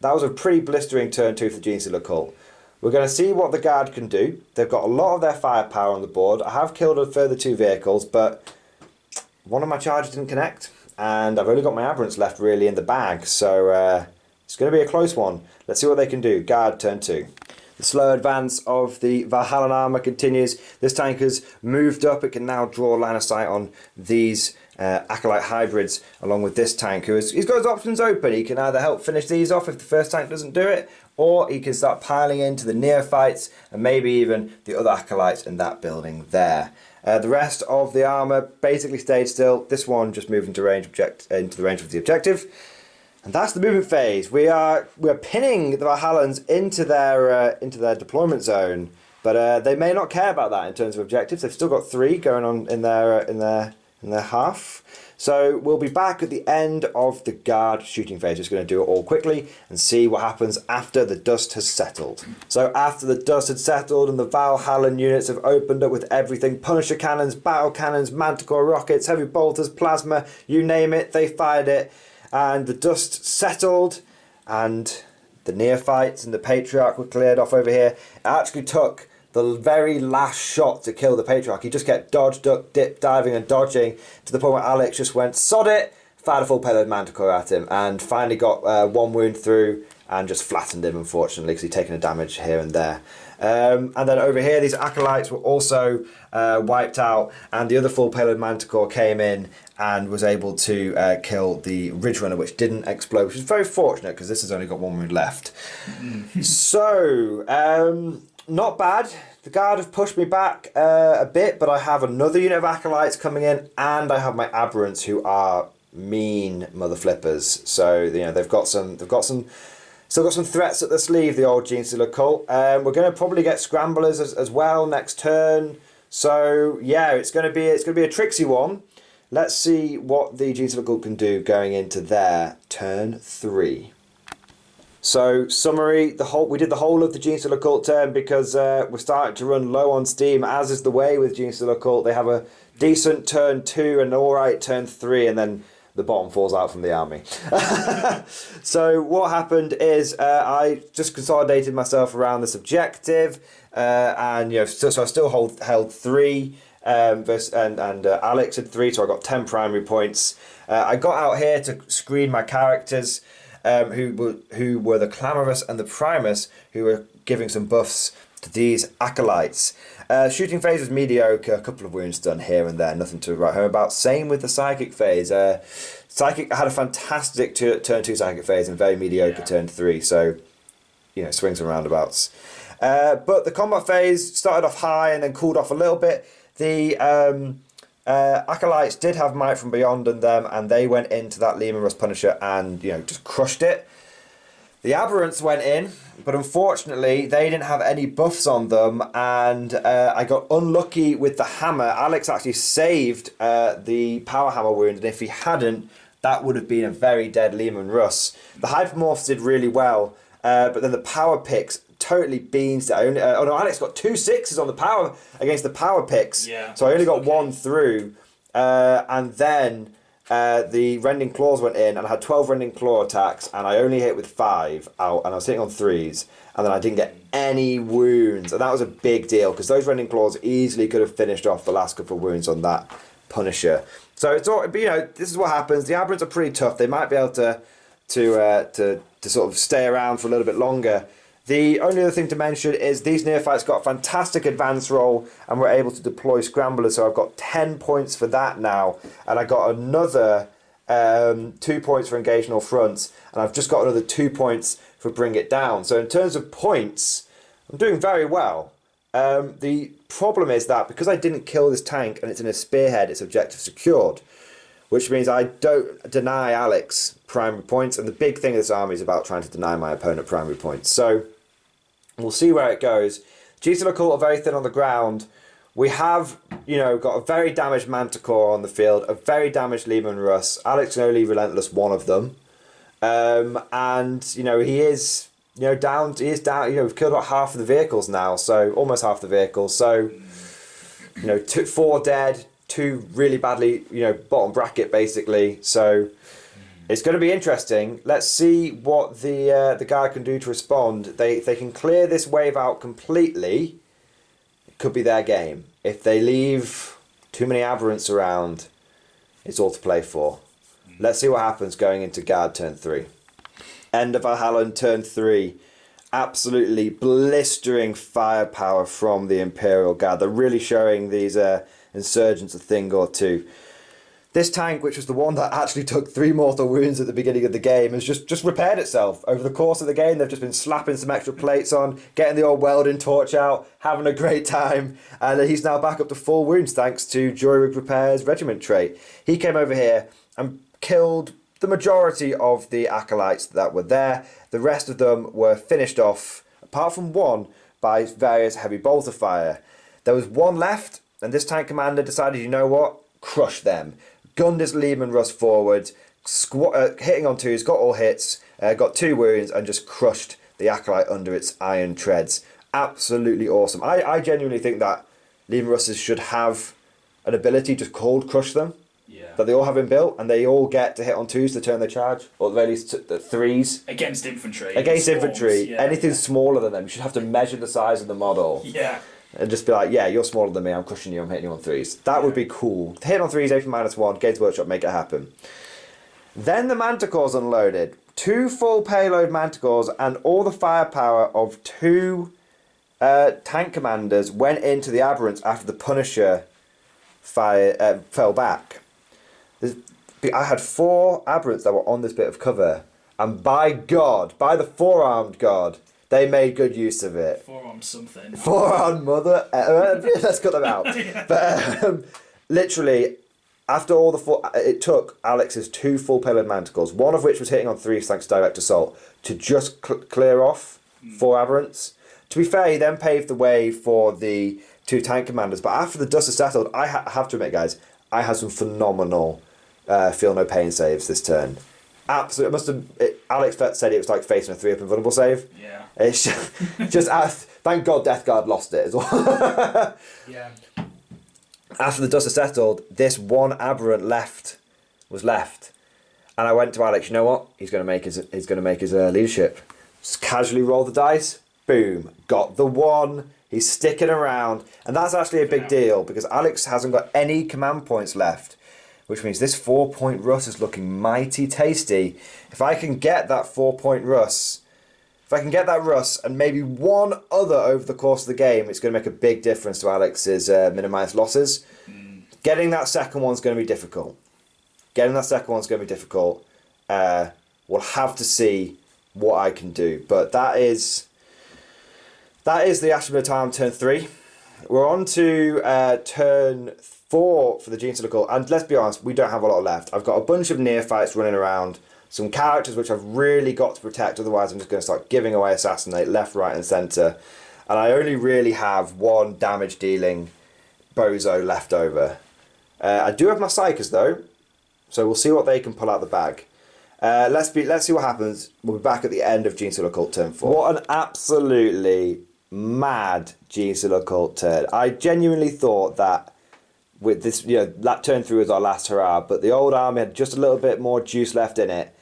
that was a pretty blistering turn 2 for the Genestealer cult. We're going to see what the guard can do. They've got a lot of their firepower on the board. I have killed a further 2 vehicles, but one of my charges didn't connect, and I've only got my aberrants left really in the bag, so it's going to be a close one. Let's see what they can do. Guard, turn 2. The slow advance of the Valhallan armour continues. This tank has moved up. It can now draw line of sight on these Acolyte hybrids, along with this tank, he's got his options open. He can either help finish these off if the first tank doesn't do it, or he can start piling into the neophytes and maybe even the other acolytes in that building there. The rest of the armour basically stayed still. This one just moved into the range of the objective. And that's the movement phase. We're pinning the Valhallans into their deployment zone, but they may not care about that in terms of objectives. They've still got 3 going on in their half. So we'll be back at the end of the guard shooting phase. Just going to do it all quickly and see what happens after the dust has settled. So after the dust had settled and the Valhallan units have opened up with everything, Punisher cannons, battle cannons, Manticore rockets, heavy bolters, plasma, you name it, they fired it. And the dust settled and the neophytes and the Patriarch were cleared off over here. It actually took the very last shot to kill the Patriarch. He just kept dodge, duck, dip, diving and dodging to the point where Alex just went, sod it, fired a full payload Manticore at him and finally got 1 wound through and just flattened him, unfortunately, because he'd taken a damage here and there. And then over here, these acolytes were also wiped out, and the other full payload Manticore came in and was able to kill the Ridge Runner, which didn't explode, which is very fortunate because this has only got one wound left. So, not bad. The Guard have pushed me back a bit, but I have another unit of acolytes coming in, and I have my Aberrants, who are mean mother flippers. So you know they've still got some threats at the sleeve. The old Genestealer cult. We're going to probably get Scramblers as well next turn. So yeah, it's going to be a tricksy one. Let's see what the Genestealer cult can do going into their turn 3. So summary: we did the whole of the Genestealer cult turn because we're starting to run low on steam, as is the way with Genestealer cult. They have a decent turn 2 and an alright turn 3, and then the bottom falls out from the army. So what happened is I just consolidated myself around this objective, and so I still held 3. And Alex had 3, so I got 10 primary points. I got out here to screen my characters, who were the Clamorous and the Primus, who were giving some buffs to these acolytes. Shooting phase was mediocre, a couple of wounds done here and there, nothing to write home about. Same with the psychic phase. Psychic had a fantastic turn 2 psychic phase and very mediocre turn 3, so swings and roundabouts. But the combat phase started off high and then cooled off a little bit. The acolytes did have Might from Beyond in them, and they went into that Lehman Russ Punisher and just crushed it. The Aberrants went in, but unfortunately they didn't have any buffs on them, and I got unlucky with the hammer. Alex actually saved the power hammer wound, and if he hadn't, that would have been a very dead Lehman Russ. The Hypermorphs did really well, but then the power picks totally beans it. Alex got 2 6s on the power against the power picks, so I only got 1 through, and then the Rending Claws went in, and I had 12 Rending Claw attacks, and I only hit with 5 out, and I was hitting on 3s, and then I didn't get any wounds, and that was a big deal because those Rending Claws easily could have finished off the last couple of wounds on that Punisher. So it's all, this is what happens. The Aberrants are pretty tough. They might be able to sort of stay around for a little bit longer. The only other thing to mention is these neophytes got a fantastic advance roll and were able to deploy Scramblers, so I've got 10 points for that now, and I got another 2 points for Engage All Fronts, and I've just got another 2 points for Bring It Down. So in terms of points, I'm doing very well. The problem is that because I didn't kill this tank and it's in a spearhead, it's objective secured, which means I don't deny Alex primary points, and the big thing of this army is about trying to deny my opponent primary points. So we'll see where it goes. Genestealer cult are very thin on the ground. We have, got a very damaged Manticore on the field, a very damaged Lehman Russ. Alex can only relentless one of them, and he is down. He is down. We've killed about half of the vehicles now, so almost half the vehicles. So 4 dead. 2 really badly, bottom bracket basically. So it's going to be interesting. Let's see what the guy can do to respond. If they can clear this wave out completely, it could be their game. If they leave too many Aberrants around, it's all to play for. Let's see what happens going into Guard turn 3. End of Valhallan turn 3. Absolutely blistering firepower from the Imperial Guard. They're really showing these insurgents a thing or two. This tank, which was the one that actually took 3 mortal wounds at the beginning of the game, has just repaired itself. Over the course of the game, they've just been slapping some extra plates on, getting the old welding torch out, having a great time, and he's now back up to full wounds thanks to Jury Repair's Regiment Trait. He came over here and killed the majority of the acolytes that were there. The rest of them were finished off, apart from one, by various heavy bolter fire. There was one left, and this tank commander decided, crush them. Gunned his Lehman Russ forward, hitting on 2s, got all hits, got 2 wounds, and just crushed the acolyte under its iron treads. Absolutely awesome. I genuinely think that Lehman Russes should have an ability just called Crush Them. That they all have inbuilt, and they all get to hit on 2s to turn their charge, or at the very least 3s. Against infantry. Anything smaller than them. You should have to measure the size of the model. Yeah. And just be like, you're smaller than me, I'm crushing you, I'm hitting you on 3s. That would be cool. Hit on 3s, 8 for -1, Games Workshop, make it happen. Then the Manticores unloaded. 2 full payload Manticores and all the firepower of 2 tank commanders went into the aberrants after the Punisher fell back. I had 4 aberrants that were on this bit of cover, and by God, by the four-armed God, they made good use of it. Four-armed something. Four-armed mother. Let's cut them out. Yeah. But literally, after all it took Alex's 2 full payload manticles, one of which was hitting on 3 thanks to direct assault, to just clear off 4 aberrants. To be fair, he then paved the way for the 2 tank commanders. But after the dust has settled, I have to admit, guys, I had some phenomenal feel no pain saves this turn. Absolutely, Alex said it was like facing a 3-up invulnerable save. Yeah. It's just thank God Death Guard lost it as well. Yeah. After the dust had settled, this 1 aberrant was left, and I went to Alex. You know what? He's going to make his leadership. Just casually roll the dice. Boom, got the 1. He's sticking around, and that's actually a big deal because Alex hasn't got any command points left, which means this 4-point Russ is looking mighty tasty. If I can get that 4-point Russ, and maybe 1 other over the course of the game, it's going to make a big difference to Alex's minimised losses. Getting that second one's going to be difficult. We'll have to see what I can do, but that is the Ashton of Time turn 3. We're on to turn 4 for the Genestealer cult, and let's be honest, we don't have a lot left. I've got a bunch of neophytes running around, some characters which I've really got to protect, otherwise I'm just going to start giving away Assassinate left, right and centre, and I only really have 1 damage dealing bozo left over. I do have my Psychers though, so we'll see what they can pull out the bag. Let's see what happens. We'll be back at the end of Genestealer cult turn 4. What an absolutely mad Genestealer cult turn. I genuinely thought that with this, that turn 3 was our last hurrah, but the old army had just a little bit more juice left in it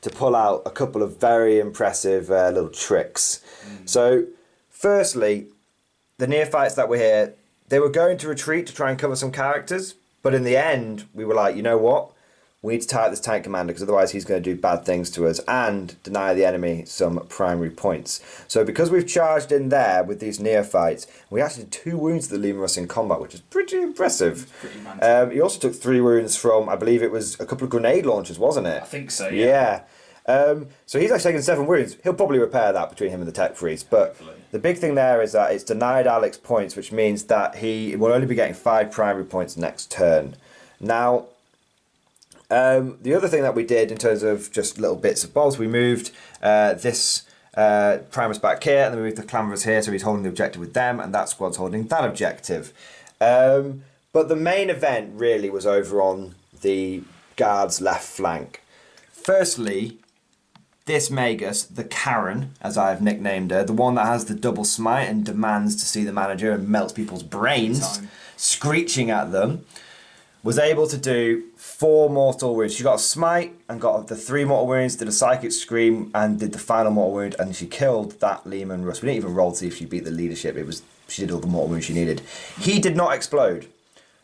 to pull out a couple of very impressive little tricks. So, firstly, the neophytes that were here, they were going to retreat to try and cover some characters, but in the end, we were like, you know what? We need to tie up this tank commander because otherwise he's going to do bad things to us and deny the enemy some primary points. So because we've charged in there with these neophytes, we actually did 2 wounds to the Lima Russ in combat, which is pretty impressive. He also took 3 wounds from, I believe it was a couple of grenade launchers, wasn't it? I think so, yeah. So he's actually taken 7 wounds. He'll probably repair that between him and the tech freeze. But the big thing there is that it's denied Alex points, which means that he will only be getting 5 primary points next turn. Now, the other thing that we did in terms of just little bits of bobs, we moved this Primus back here, and then we moved the Clamorous here, so he's holding the objective with them, and that squad's holding that objective. But the main event really was over on the Guard's left flank. Firstly, this Magus, the Karen, as I've nicknamed her, the one that has the double smite and demands to see the manager and melts people's brains, screeching at them, was able to do 4 mortal wounds. She got a smite and got the 3 mortal wounds, did a psychic scream and did the final mortal wound, and she killed that Lehman Russ. We didn't even roll to see if she beat the leadership. She did all the mortal wounds she needed. He did not explode,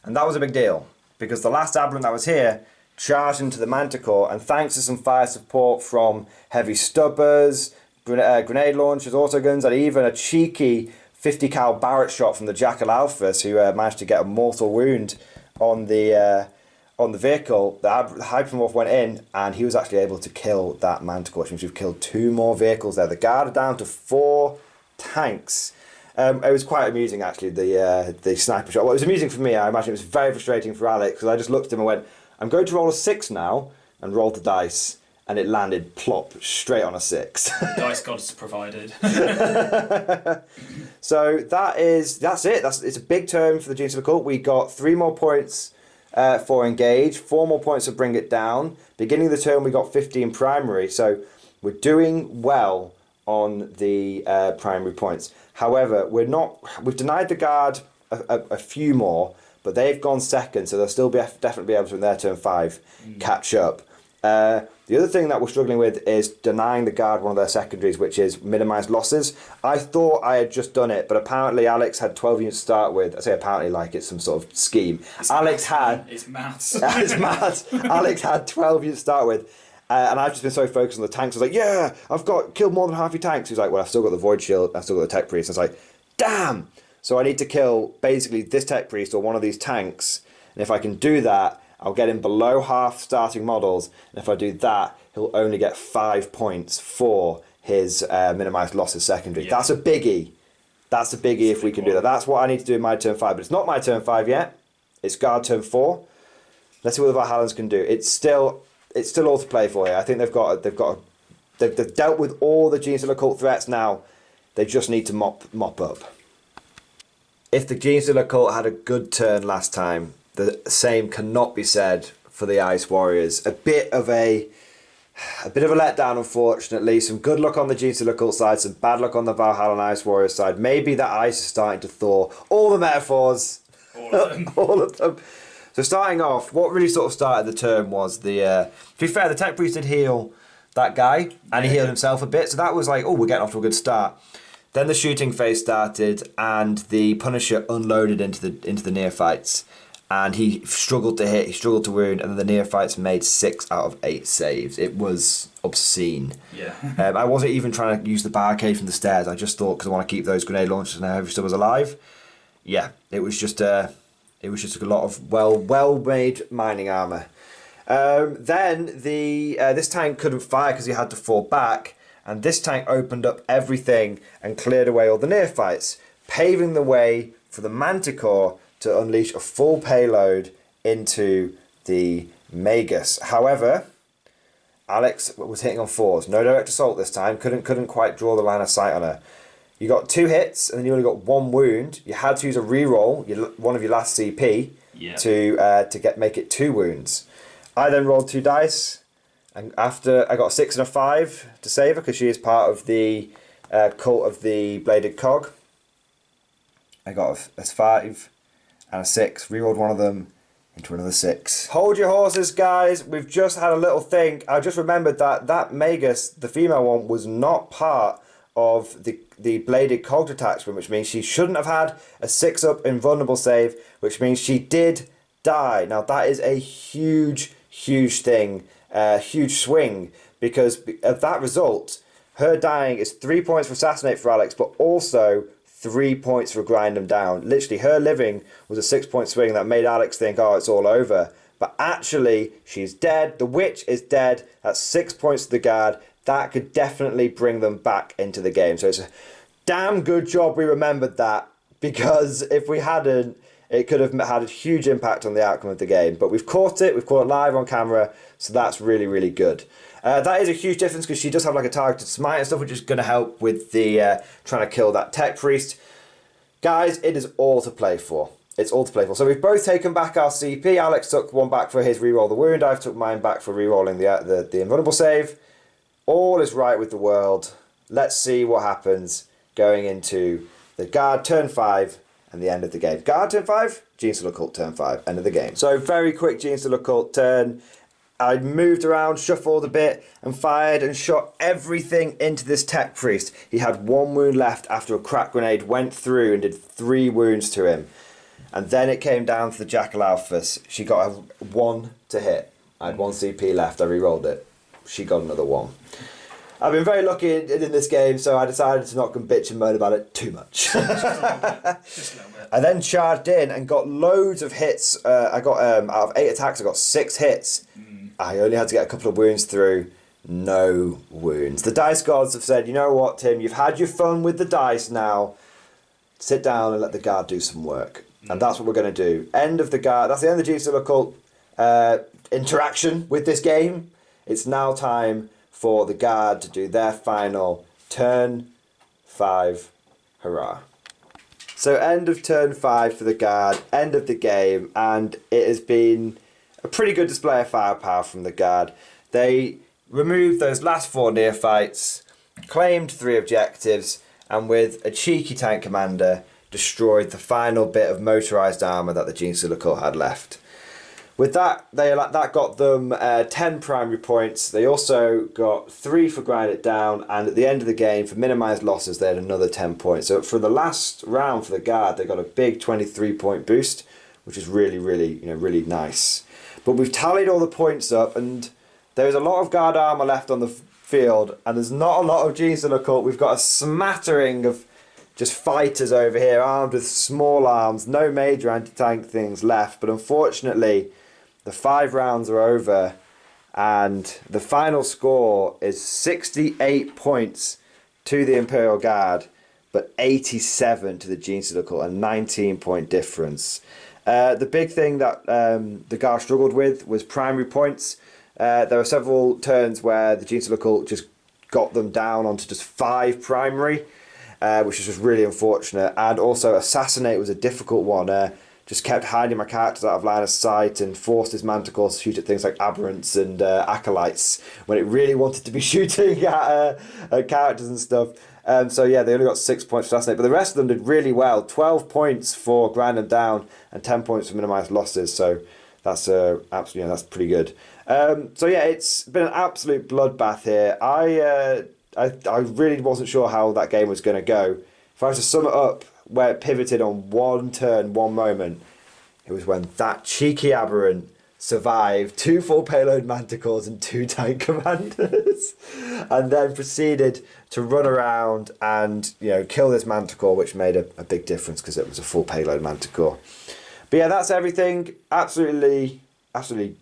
and that was a big deal because the last aberrant that was here charged into the Manticore, and thanks to some fire support from heavy stubbers, grenade launchers, autoguns, and even a cheeky 50 cal Barrett shot from the Jackal Alphas, who managed to get a mortal wound on the vehicle. The Hypermorph went in, and he was actually able to kill that Manticore, which means we've killed 2 more vehicles there. The Guard are down to 4 tanks. It was quite amusing, actually, the sniper shot. Well, it was amusing for me. I imagine it was very frustrating for Alex, because I just looked at him and went, I'm going to roll a 6 now, and rolled the dice, and it landed plop straight on a 6. Dice gods provided. So that's it. It's a big turn for the Genestealer cult. We got 3 more points for engage, 4 more points to bring it down. Beginning of the turn, we got 15 primary, so we're doing well on the primary points. However, we've denied the Guard a few more, but they've gone second, so they'll still definitely be able to, in their turn 5, catch up. The other thing that we're struggling with is denying the Guard one of their secondaries, which is minimised losses. I thought I had just done it, but apparently Alex had 12 units to start with. I say apparently like it's some sort of scheme. It's Alex It's maths. It's maths. Alex had 12 units to start with. And I've just been so focused on the tanks. I was like, yeah, I've killed more than half your tanks. He's like, well, I've still got the Void Shield, I've still got the Tech Priest. I was like, Damn! So I need to kill basically this tech priest or one of these tanks. And if I can do that, I'll get him below half starting models. And if I do that, he'll only get 5 points for his minimized losses secondary. Yeah. That's a biggie. That's a biggie if we can do that. That's what I need to do in my turn 5. But it's not my turn 5 yet. It's guard turn 4. Let's see what the Valhallans can do. It's still all to play for here. I think they've dealt with all the Genestealer cult threats now. They just need to mop up. If the Genestealer cult had a good turn last time, the same cannot be said for the Ice Warriors. A bit of a letdown, unfortunately. Some good luck on the Genestealer cult side, some bad luck on the Valhallan Ice Warriors side. Maybe the ice is starting to thaw. All the metaphors. All of them. All of them. So starting off, what really sort of started the turn was to be fair, the tech priest did heal that guy, and he healed himself a bit. So that was like, oh, we're getting off to a good start. Then the shooting phase started, and the Punisher unloaded into the neophytes. And he struggled to hit, he struggled to wound, and then the neophytes made 6 out of 8 saves. It was obscene. Yeah. I wasn't even trying to use the barricade from the stairs. I just thought, because I want to keep those grenade launchers now if he still was alive. Yeah, it was just a lot of well-made mining armour. Then this tank couldn't fire because he had to fall back, and this tank opened up everything and cleared away all the neophytes, paving the way for the Manticore to unleash a full payload into the Magus. However, Alex was hitting on 4s. No direct assault this time. Couldn't quite draw the line of sight on her. You got 2 hits and then you only got 1 wound. You had to use a reroll, one of your last CP, to make it 2 wounds. I then rolled 2 dice, and after I got a 6 and a 5 to save her because she is part of the cult of the bladed cog. I got a 5 and a 6, rerolled one of them into another 6. Hold your horses, guys. We've just had a little think. I just remembered that Magus, the female one, was not part of the bladed cog detachment, which means she shouldn't have had a 6-up invulnerable save, which means she did die. Now that is a huge thing, huge swing, because of that result, her dying is 3 points for assassinate for Alex, but also 3 points for grind them down. Literally, her living was a 6-point swing that made Alex think, oh, it's all over. But actually, she's dead. The witch is dead. That's 6 points to the guard. That could definitely bring them back into the game. So it's a damn good job we remembered that, because if we hadn't, it could have had a huge impact on the outcome of the game. But we've caught it live on camera, so that's really, really good. That is a huge difference because she does have like a targeted smite and stuff, which is going to help with the trying to kill that tech priest. Guys, it is all to play for. It's all to play for. So we've both taken back our CP. Alex took one back for his reroll the wound. I've took mine back for rerolling the invulnerable save. All is right with the world. Let's see what happens going into the guard turn 5 and the end of the game. Guard turn 5, Genestealer cult turn 5, end of the game. So very quick Genestealer cult turn. I moved around, shuffled a bit, and fired and shot everything into this tech priest. He had 1 wound left after a crack grenade went through and did 3 wounds to him. And then it came down to the Jackal Alphas. She got a 1 to hit. I had 1 CP left, I re-rolled it. She got another 1. I've been very lucky in this game, so I decided to not bitch and moan about it too much. Just a little bit. I then charged in and got loads of hits. I got out of 8 attacks, I got 6 hits. I only had to get a couple of wounds through. No wounds. The dice gods have said, you know what, Tim, you've had your fun with the dice now. Sit down and let the guard do some work. And that's what we're going to do. End of the guard. That's the end of the Genestealer cult interaction with this game. It's now time for the guard to do their final turn 5 hurrah. So end of turn 5 for the guard, end of the game, and it has been a pretty good display of firepower from the guard. They removed those last 4 neophytes, claimed 3 objectives, and with a cheeky tank commander, destroyed the final bit of motorised armour that the Genestealer cult had left. With that, that got them 10 primary points. They also got 3 for grind it down, and at the end of the game, for minimised losses, they had another 10 points. So for the last round for the guard, they got a big 23-point boost, which is really, really, really nice. But we've tallied all the points up, and there's a lot of guard armour left on the field, and there's not a lot of Genestealer cult. We've got a smattering of just fighters over here, armed with small arms, no major anti-tank things left. But unfortunately, the 5 rounds are over, and the final score is 68 points to the Imperial Guard, but 87 to the Genestealer cult, a 19-point difference. The big thing that the Guard struggled with was primary points. There were several turns where the Genestealer cult just got them down onto just 5 primary, which is just really unfortunate. And also Assassinate was a difficult one. Just kept hiding my characters out of line of sight and forced his manticores to shoot at things like aberrants and acolytes when it really wanted to be shooting at characters and stuff. So yeah, they only got 6 points for Assassinate, but the rest of them did really well. 12 points for grind them down and 10 points for minimise losses. So that's absolutely, that's pretty good. So yeah, it's been an absolute bloodbath here. I really wasn't sure how that game was going to go. If I was to sum it up, where it pivoted on one turn, one moment, it was when that cheeky aberrant survived 2 full payload manticores and 2 tank commanders, and then proceeded to run around and kill this manticore, which made a big difference because it was a full payload manticore. But yeah, that's everything. Absolutely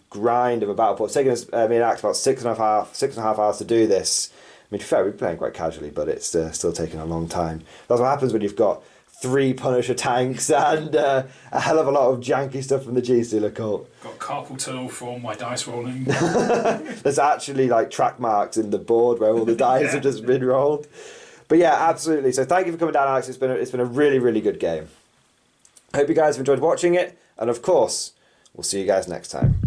grind of a battle port. It's taken us me and Axe about 6.5 hours to do this. I mean, to be fair, we're playing quite casually, but it's still taking a long time. That's what happens when you've got 3 Punisher tanks and a hell of a lot of janky stuff from the Genestealer cult. Got carpal tunnel from my dice rolling. There's actually like track marks in the board where all the dice have just been rolled. But yeah, absolutely. So thank you for coming down, Alex. It's been a really, really good game. I hope you guys have enjoyed watching it, and of course, we'll see you guys next time.